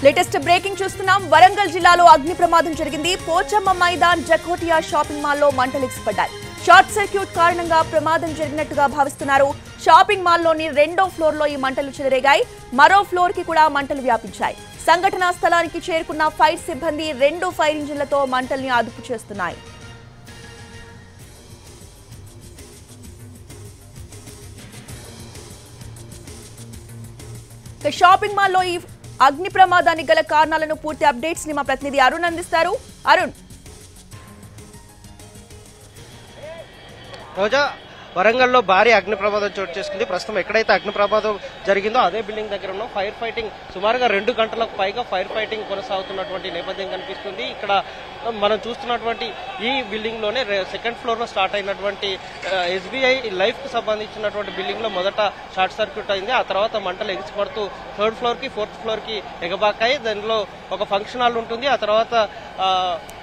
Latest breaking చూస్తున్నాం. వరంగల్ జిల్లాలో అగ్ని ప్రమాదం జరిగింది. పోచమ్మ మైదాన్ జకోటియా షాపింగ్ మాల్లో మంటలు ఎగిసిపడ్డాయి. షార్ట్ సర్క్యూట్ కారణంగా ప్రమాదం జరిగినట్టుగా భావిస్తున్నారు. షాపింగ్ మాల్లోని 2వ ఫ్లోర్లో ఈ మంటలు చెలరేగాయి. మరో ఫ్లోర్ కి కూడా మంటలు వ్యాపించాయి. సంఘటనా స్థలానికి చేరుకున్న ఫైర్ సిబ్బంది 2 ఫైర్ ఇంజిన్లతో మంటల్ని అదుపు చేస్తున్నాయి. షాపింగ్ మాల్లో ఈ అగ్ని ప్రమాదానికి గల కారణాలను పూర్తి అప్డేట్స్ ని మా ప్రతినిధి అరుణ్ అందిస్తారు. అరుణ్, రోజా, వరంగల్లో భారీ అగ్ని ప్రమాదం చోటు చేసుకుంది. ప్రస్తుతం ఎక్కడైతే అగ్ని ప్రమాదం జరిగిందో అదే బిల్డింగ్ దగ్గర ఉన్న ఫైర్ ఫైటింగ్ సుమారుగా 2 గంటలకు పైగా ఫైర్ ఫైటింగ్ కొనసాగుతున్నటువంటి నేపథ్యం కనిపిస్తుంది. ఇక్కడ మనం చూస్తున్నటువంటి ఈ బిల్డింగ్ లోనే 2nd ఫ్లోర్ లో స్టార్ట్ అయినటువంటి SBI లైఫ్ కు సంబంధించినటువంటి బిల్డింగ్ లో మొదట షార్ట్ సర్క్యూట్ అయింది. ఆ తర్వాత మంటలు ఎగిసిపడుతూ 3rd ఫ్లోర్ కి 4th ఫ్లోర్ కి ఎగబాకాయి. దానిలో ఒక ఫంక్షన్ హాల్ ఉంటుంది, ఆ తర్వాత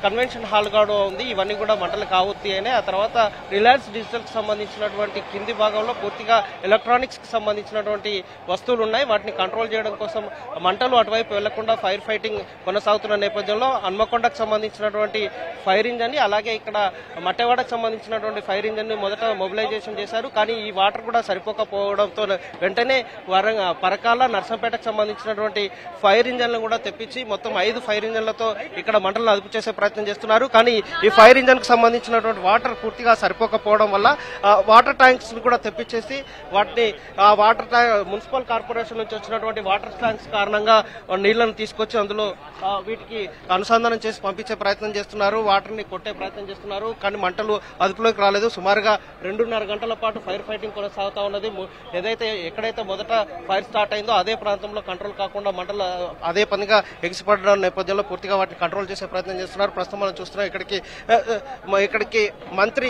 కన్వెన్షన్ హాల్ కూడా ఉంది. ఇవన్నీ కూడా మంటలు కావొత్తి అయినాయి. ఆ తర్వాత రిలయన్స్ డిజిటల్ కి సంబంధించినటువంటి కింది భాగంలో పూర్తిగా ఎలక్ట్రానిక్స్ కి సంబంధించినటువంటి వస్తువులు ఉన్నాయి. వాటిని కంట్రోల్ చేయడం కోసం మంటలు అటువైపు వెళ్లకుండా ఫైర్ ఫైటింగ్ కొనసాగుతున్న నేపథ్యంలో హన్మకొండకు సంబంధించినటువంటి ఫైర్ ఇంజన్ ని, అలాగే ఇక్కడ మట్టెవాడకు సంబంధించినటువంటి ఫైర్ ఇంజన్ ని మొదట మొబిలైజేషన్ చేశారు. కానీ ఈ వాటర్ కూడా సరిపోకపోవడంతో వెంటనే పరకాల నర్సంపేటకు సంబంధించినటువంటి ఫైర్ ఇంజన్లను కూడా తెప్పించి మొత్తం 5 ఫైర్ ఇంజన్లతో ఇక్కడ మంటలను అదుపు చేసే ప్రయత్నం చేస్తున్నారు. కానీ ఈ ఫైర్ ఇంజన్ కు సంబంధించినటువంటి వాటర్ పూర్తిగా సరిపోకపోవడం వల్ల వాటర్ ట్యాంక్స్ కూడా తెప్పించేసి వాటిని వాటర్ మున్సిపల్ కార్పొరేషన్ నుంచి వచ్చినటువంటి వాటర్ ట్యాంక్స్ కారణంగా నీళ్లను తీసుకొచ్చి అందులో వీటికి అనుసంధానం చేసి పంపించే ప్రయత్నం చేస్తున్నారు. వాటర్ ని కొట్టే ప్రయత్నం చేస్తున్నారు. కానీ మంటలు అదుపులోకి రాలేదు. సుమారుగా 2.5 గంటల పాటు ఫైర్ ఫైటింగ్ కొనసాగుతా ఉన్నది. ఎక్కడైతే మొదట ఫైర్ స్టార్ట్ అయిందో అదే ప్రాంతంలో కంట్రోల్ కాకుండా మంటలు అదే పనిగా ఎగిసిపడడం నేపథ్యంలో పూర్తిగా వాటిని కంట్రోల్ చేసే ప్రయత్నం చేస్తున్నారు. ప్రస్తుతం మనం చూస్తున్నాం ఇక్కడికి మంత్రి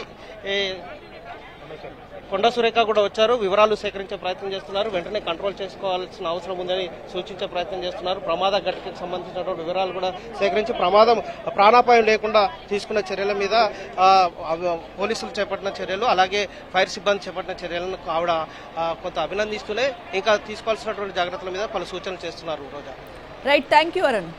కొండా సురేఖ కూడా వచ్చారు. వివరాలు సేకరించే ప్రయత్నం చేస్తున్నారు. వెంటనే కంట్రోల్ చేసుకోవాల్సిన అవసరం ఉందని సూచించే ప్రయత్నం చేస్తున్నారు. ప్రమాద ఘటనకు సంబంధించినటువంటి వివరాలు కూడా సేకరించి ప్రమాదం ప్రాణాపాయం లేకుండా తీసుకున్న చర్యల మీద పోలీసులు చేపట్టిన చర్యలు, అలాగే ఫైర్ సిబ్బంది చేపట్టిన చర్యలను ఆవిడ కొంత అభినందిస్తూనే ఇంకా తీసుకోవాల్సినటువంటి జాగ్రత్తల మీద పలు సూచనలు చేస్తున్నారు. రోజా, రైట్, థ్యాంక్ యూ అరుణ్.